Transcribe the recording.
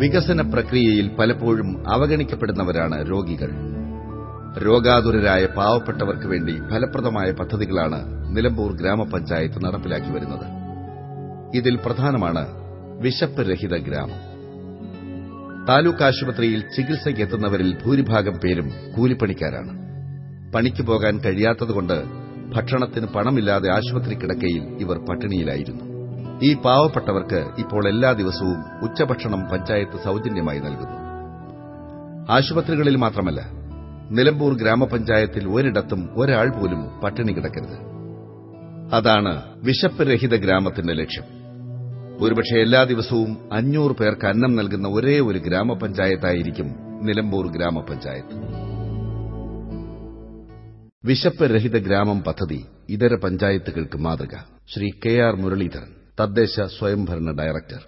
വികസന പ്രക്രിയയിൽ പലപ്പോഴും അവഗണിക്കപ്പെടുന്നവരാണ് രോഗികൾ. രോഗാതുരരായ പാവപ്പെട്ടവർക്ക് വേണ്ടി ഫലപ്രദമായ പദ്ധതികളാണ് നിലമ്പൂർ ഗ്രാമപഞ്ചായത്ത് നടപ്പിലാക്കി വരുന്നത്. ഇതിൽ പ്രധാനമാണ് വിശപ്പ് രഹിത ഗ്രാമം. താലൂക്ക് ആശുപത്രിയിൽ ചികിത്സയ്ക്കെത്തുന്നവരിൽ ഭൂരിഭാഗം പേരും കൂലിപ്പണിക്കാരാണ്. പണിക്ക് പോകാൻ കഴിയാത്തതുകൊണ്ട് ഭക്ഷണത്തിന് പണമില്ലാതെ ആശുപത്രി കിടക്കയിൽ ഇവർ പട്ടിണിയിലായിരുന്നു. ഈ പാവപ്പെട്ടവർക്ക് ഇപ്പോൾ എല്ലാ ദിവസവും ഉച്ചഭക്ഷണം പഞ്ചായത്ത് സൌജന്യമായി നൽകുന്നു. ആശുപത്രികളിൽ മാത്രമല്ല, നിലമ്പൂർ ഗ്രാമപഞ്ചായത്തിൽ ഒരിടത്തും ഒരാൾ പോലും പട്ടിണി കിടക്കരുത്. അതാണ് വിശപ്പ് രഹിത ഗ്രാമത്തിന്റെ ലക്ഷ്യം. ഒരുപക്ഷെ എല്ലാ ദിവസവും 500 പേർക്ക് അന്നം നൽകുന്ന ഒരേ ഒരു ഗ്രാമപഞ്ചായത്തായിരിക്കും നിലമ്പൂർ ഗ്രാമപഞ്ചായത്ത്. വിശപ്പ് രഹിത ഗ്രാമം പദ്ധതി ഇതര പഞ്ചായത്തുകൾക്ക് മാതൃക. ശ്രീ കെ ആർ മുരളീധരൻ, തദ്ദേശ സ്വയംഭരണ ഡയറക്ടർ.